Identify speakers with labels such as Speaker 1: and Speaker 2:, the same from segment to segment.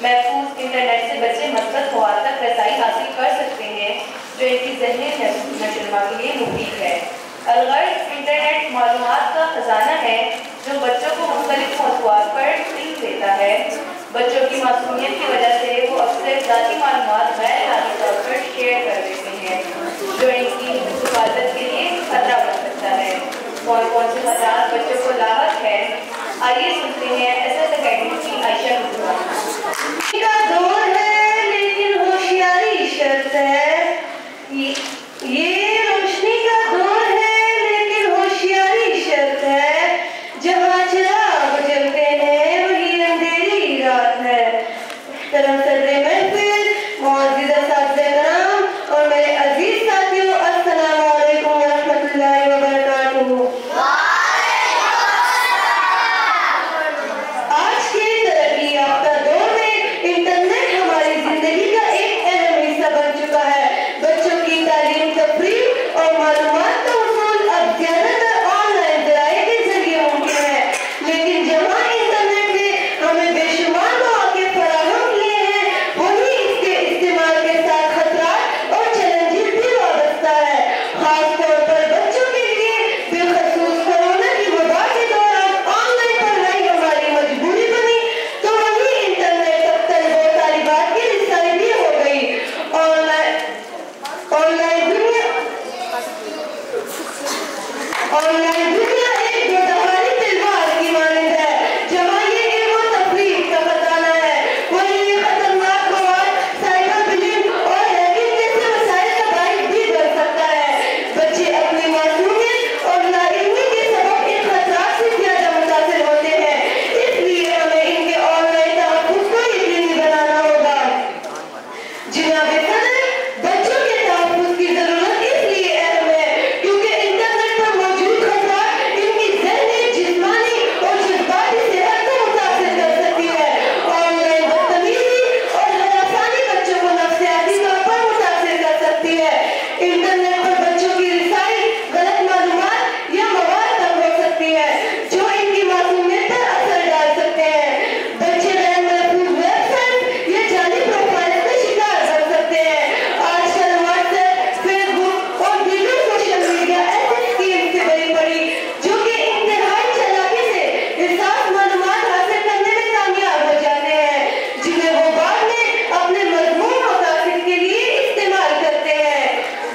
Speaker 1: महफूज इंटरनेट से बच्चे मसलत मवाद तक रसाई हासिल कर सकते हैं जो इनकी ज़हनी नशोनुमा के लिए मुफीद है। अलगर्ज इंटरनेट मालूमात का खजाना है जो बच्चों को मुख्तलिफ मौज़ूआत पर इल्म देता है। बच्चों की मासूमियत की वजह से वो अक्सर ज़ाती मालूमात गैर लाज़मी तौर पर शेयर कर देते हैं जो इनकी हिफाजत के लिए खतरा बन सकता है। कौन कौन से खतरा बच्चों को लाहक है, आइए सुनते हैं SS अकेडमी की आयशा
Speaker 2: का दौर है लेकिन होशियारी शर्त है। ये रोशनी का दौर है लेकिन होशियारी शर्त है। जहाँ चिराग जलते हैं वही अंधेरी रात है। तरफ सदरे महफिल, मुअज़्ज़िज़ असातिज़े कराम और मेरे अजीज साथियों, अस्सलामु अलैकुम व रहमतुल्लाहि व बरकातुहू। आज के तरक्की याफ्ता दौर में इंटरनेट हमारी जिंदगी का एक अहम हिस्सा बन चुका है। बच्चों की तालीम, तफरीह और मालूमात का हुसूल अब ज्यादातर ऑनलाइन ज़राए के जरिए मुमकिन है। लेकिन जहाँ इंटरनेट ने हमें बेशुमार मौके फराहम किए हैं, वहीं इसके इस्तेमाल के साथ खतरात और चैलेंजेस भी वाबस्ता है। खासतौर पर बच्चों के लिए बिलखसूस कोरोना की वबा के दौरान ऑनलाइन पढ़ाई हमारी मजबूरी बनी, तो वहीं इंटरनेट तक तलबा और तालिबात की रिसाई भी हो गई। ऑनलाइन दुनिया एक बेदहारी तलवार की मानंद है। जहाँ ये इल्म और तफरीह का खजाना है, वहीं ये खतरनाक मवाद, साइबर बुलिंग और हैकिंग जैसे मसाइल का बाइस भी बन सकता है। बच्चे अपनी मासूमियत और नाइल्मी के सबब इन खतरात से ज्यादा मुतासिर होते हैं। इसलिए हमें इनके ऑनलाइन तहफ़्फ़ुज़ को यकीनी बनाना होगा। जनाब सदर, बच्चों के तहफ़्फ़ुज़ की जरूरत इसलिए अहम है क्योंकि इंटरनेट पर मौजूद खतरात इनकी ज़हनी, जिस्मानी और जज्बाती सेहत को मुतासिर कर सकती है। ऑनलाइन बदतमीजी और हरासानी बच्चों को नफ्सियाती तौर पर मुतासिर कर सकती है। इंटरनेट पर बच्चों की रिसाई गलत मालूमात या मवाद तक हो सकती है जो इनकी मासूमियत पर असर डाल सकते हैं। बच्चे गैर महफूज वेबसाइट या जाली प्रोफाइल का शिकार बन सकते हैं। आजकल व्हाट्सएप, फेसबुक और दीगर सोशल मीडिया ऐसी स्कीम से भरी पड़ी जो कि इंतहाई चालाकी से हिसास मालूमात हासिल करने में कामयाब हो जाते हैं, जिन्हें वो बाद में अपने मजमून मकासद के लिए इस्तेमाल करते हैं।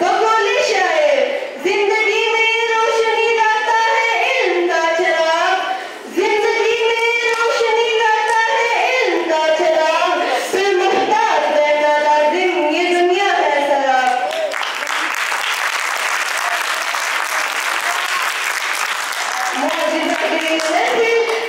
Speaker 2: बकौले शायर, जिंदगी में रोशनी लाता है इल्म का चिराग, जिंदगी में रोशनी लाता है इल्म का चिराग, फिर मुहताज रहना लाजिम, ये दुनिया है सराब।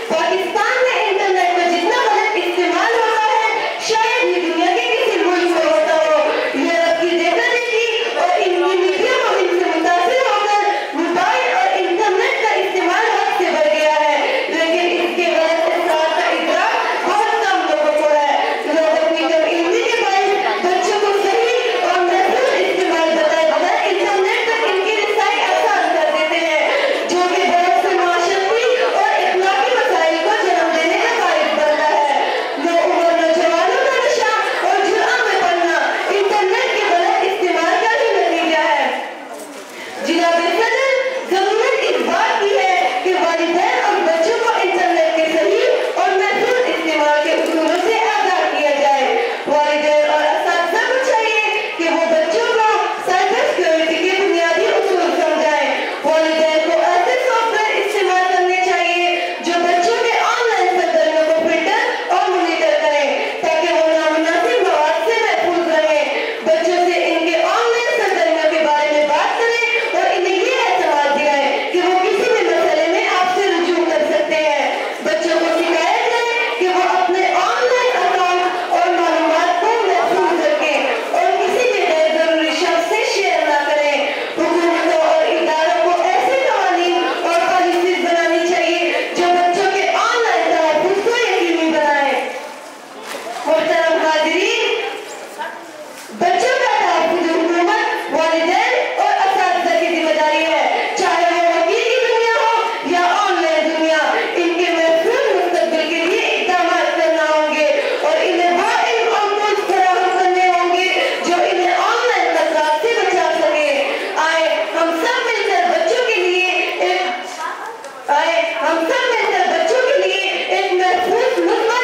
Speaker 2: पाकिस्तान में इंटरनेट का जितना गलत इस्तेमाल होता है, शायद ये दुनिया के किसी मुल्क में होता हो। यूरोप की देखा-देखी और इनकी मीडिया मुहिम से मुतासिर होकर मोबाइल और इंटरनेट का इस्तेमाल हद से बढ़ गया है, लेकिन इसके गलत असरात का इदराक बहुत कम लोगों को है। लोग अपनी कम-इल्मी के बायस बच्चों को सही और महफूज इस्तेमाल बताए बगैर इंटरनेट तक इनकी रिसाई आसान कर देते हैं, जो कि बहुत से माशरती और इखलाकी मसाइल को जन्म देने का बाइस बनता है। नौउम्र नौजवानों का नशा और जुर्म में पड़ना इंटरनेट के गलत इस्तेमाल का ही नतीजा है। जनाब सदर, जरूरत इस बात की है कि वालिदैन और बच्चों को इंटरनेट के सही और महफूज इस्तेमाल के उसूलों से आगाह किया जाए। वालिदैन और असातिज़ा को चाहिए कि वो बच्चों को साइबर सिक्योरिटी के बुनियादी उसूल समझाएं। वालिदैन को ऐसे सॉफ्टवेयर इस्तेमाल करने चाहिए जो बच्चों के ऑनलाइन सरगर्मियों को फिल्टर और मॉनिटर करें ताकि वो नामुनासिब मवाद से महफूज रहें। बच्चों से इनके ऑनलाइन सरगर्मियों के बारे में बात करें और इन्हें ये एहसास दिलाएं कि वो किसी भी मसले में आपसे रुजू कर सकते हैं। बच्चों को शिकायत करें कि वो अपने ऑनलाइन अकाउंट और मालूमात को महफूज रखें और किसी भी गैर जरूरी शख्स से शेयर ना करें। हुकूमतों और इदारों को ऐसे कवानीन और पॉलिसीज बनानी चाहिए जो बच्चों के ऑनलाइन तहफ़्फ़ुज़ को यकीनी बनाए। मोहतरम हाज़िरीन, बच्चों का तहफ़्फ़ुज़ हुकूमत, वालिदैन और असातिज़ा की जिम्मेदारी है, चाहे वो हकीकी दुनिया हो या ऑनलाइन दुनिया। इनके महफूज मुस्तक़बिल के लिए इक़दामात करना होंगे और इन्हें हम सब मिलकर बच्चों के लिए एक महफूज मुल्क